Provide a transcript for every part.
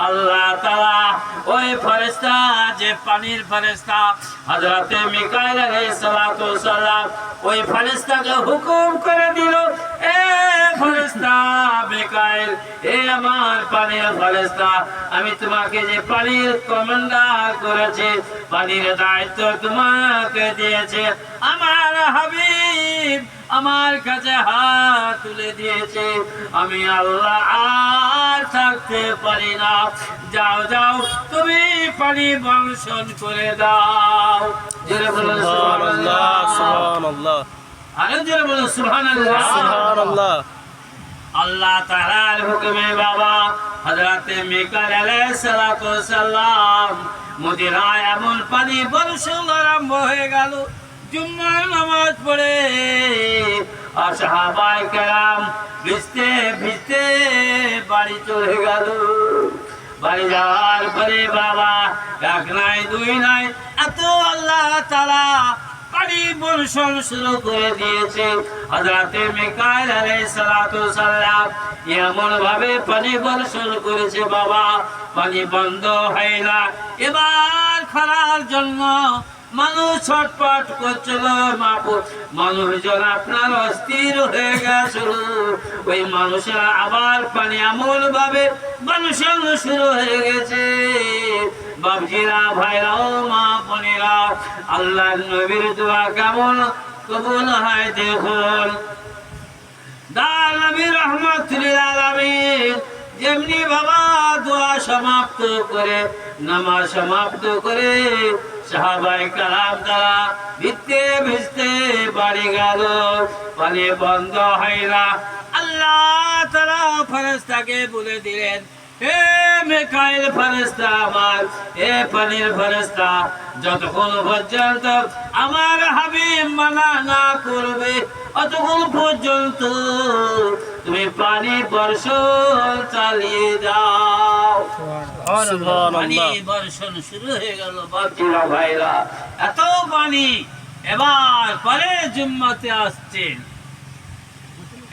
আল্লাহ তাআলা ওই ফেরেশতা যে পানির ফেরেশতা হযরতে মিকাইল আলাইহিস সালাতু ওয়াস সালাম ওই ফেরেশতাকে হুকুম করে দিল, এ ফেরেশতা মিকাইল, এ আমার পানির ফেরেশতা, আমি তোমাকে যে পানির কমান্ডার করেছি, পানির দায়িত্ব তোমাকে দিয়েছে, আমার হাবিব আমার কাছে হাত তুলে দিয়েছে, আমি আল্লাহ আর থাকতে পারি না, যাও যাও তুমি পানি বর্ষণ করে দাও। জোরে বলুন সুবহানাল্লাহ, সুবহানাল্লাহ, আরো জোরে বলুন সুবহানাল্লাহ, সুবহানাল্লাহ। আল্লাহ তাআলার হুকুমে বাবা হযরতে মিকাইল আলাইহিস সালাতু ওয়াস সালাম মদিনায় এমন পানি বর্ষণ আরম্ভ হয়ে গেল। জুম্মার নামাজ পড়ে আর সাহাবায়ে কেরাম ভিজতে ভিজতে বাড়ি চলে গেল। বাড়ি যাওয়ার পরে বাবা এক নাই দুই নাই এত আল্লাহ তাআলা পানি বর্ষণ শুরু করে দিয়েছে। হযরতে মিকাইল আলাইহিস সালাতু ওয়াস সালাম এমন ভাবে পানি বর্ষণ করেছে বাবা, পানি বন্ধ হয় না। এবার খরার জন্য মানুষ ছটপট করছিল, মানুষজন আপনার অস্থির হয়ে গেছিল। ওই মানুষেরা আবার পানি এমন ভাবে বর্ষণ শুরু হয়ে গেছে। বাবজিরা ভাইরা ও মা বোনেরা, আল্লাহর নবীর দোয়া কেমন কবুল হয় দেখুন। দয়াল নবী রাহমাতুল লিল আলামিন যেমনি বাবা দোয়া সমাপ্ত করে নামাজ সমাপ্ত করে সাহাবায়ে কেরাম তারা ভিজতে ভিজতে বাড়ি গেল, পানি বন্ধ হয় না। আল্লাহ তাআলা ফেরেশতাকে বলে দিলেন, হে মিকাইল ফেরেশতা আমার, হে পানির ফেরেশতা, যতক্ষণ পর্যন্ত আমার হাবিব মানা না করবে অতক্ষণ পর্যন্ত তুমি পানি বর্ষণ চালিয়ে যাও। পানি বর্ষণ শুরু হয়ে গেল বাচ্চারা ভাইরা, এত পানি। এবার পরে জুম্মাতে আসছেন,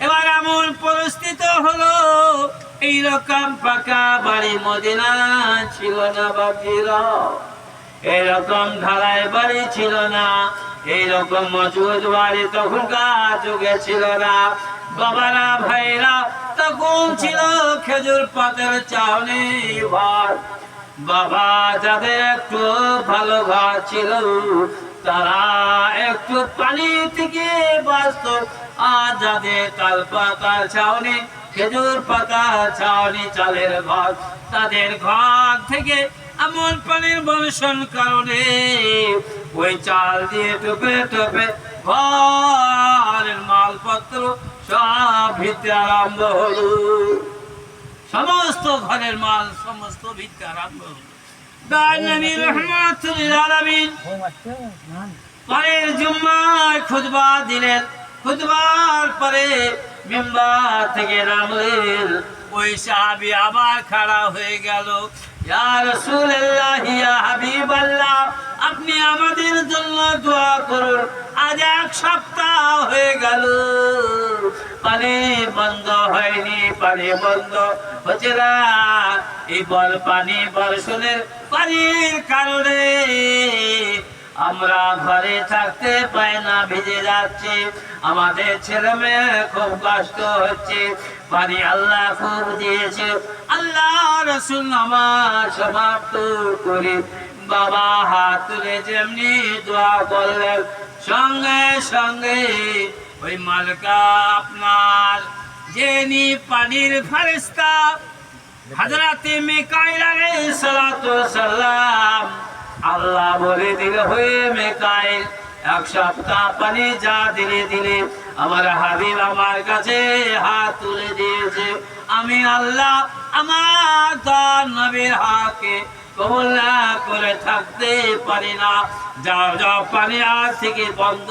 এবার এমন পরিস্থিতি হলো এইরকম পাকা বাড়ি মদিনা ছিল না বাবজিরা, এইরকম ঢালাই বাড়ি ছিল না, এইরকম মজবুত বাড়ি তখনকার যুগে ছিল না বাবারা ভাইরা। তখন ছিল খেজুর পাতার চাউনি ঘর। বাবা যাদের একটু ভালো ঘর ছিল তারা একটু পানি থেকে বাঁচত, আর যাদের তাল পাতার ছাউনি, খেজুর পাতা ছাউনি, চালের ঘর, তাদের ঘর থেকে এমন পানির বর্ষণ কারণে ওই চাল দিয়ে টোপে টোপে ঘরের মালপত্র সব ভিতরে আরম্ভ হলো, সমস্ত ঘরের মাল সমস্ত ভিতরে আরম্ভ হলো। দয়াল নবী রাহমাতুল লিল আলামিন পরের জুম্মায় খুতবা দিলেন। খুতবার পরে মিম্বার থেকে নামলেন। ওই সাহাবী আবার খাড়া হয়ে গেল, ইয়া রাসূলুল্লাহ, ইয়া হাবিবাল্লাহ, আপনি আমাদের জন্য দোয়া করুন। আজ এক সপ্তাহ হয়ে গেল পানি বন্ধ হয়নি, পানি বন্ধ হচ্ছে না। এই পানি বর্ষণের পানির কারণে আমরা ঘরে থাকতে পাই না, ভিজে যাচ্ছে, আমাদের ছেলে মেয়ে খুব কষ্ট হচ্ছে। পানি আল্লাহ খুব দিয়েছে। আল্লাহ রাসূল নামাজ সমাপ্ত করে বাবা হাত তুলে যেমনি দোয়া করলেন, সঙ্গে সঙ্গে ওই মালকা আপনার যিনি পানির ফেরেশতা হযরতে মিকাইল আলাইহিস সালাতু ওয়াস সালাম, আল্লাহ বলে দিল, হয়ে মিকাইল এক সপ্তাহ পানি যা দিলে দিলে আমার হাবিব আমার কাছে হাত তুলে দিয়েছে, আমি আল্লাহ আমার তার নবীর হাতকে কবুল না করে থাকতে পারি না, যাও যাও পানি আজ থেকে বন্ধ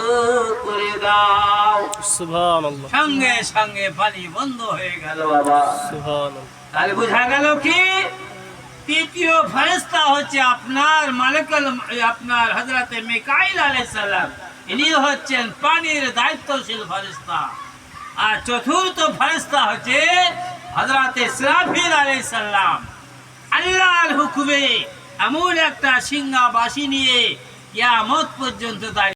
করে দাও। সুবহানাল্লাহ। সঙ্গে সঙ্গে পানি বন্ধ হয়ে গেল বাবা। সুবহানাল্লাহ। তাহলে বোঝা গেল কি তৃতীয় ফেরেশতা হচ্ছে আপনার মালিকুল, আপনার হযরতে মিকাইল আলাইহিস সালাম, ইনি হচ্ছেন পানির দায়িত্বশীল ফেরেশতা। আর চতুর্থ ফেরেশতা হচ্ছে হযরতে ইসরাফিল আলাইহিস সালাম। আলী হুকুমে এমন একটা সিংহাবাসী নিয়ে কিয়ামত পর্যন্ত দাঁড়িয়ে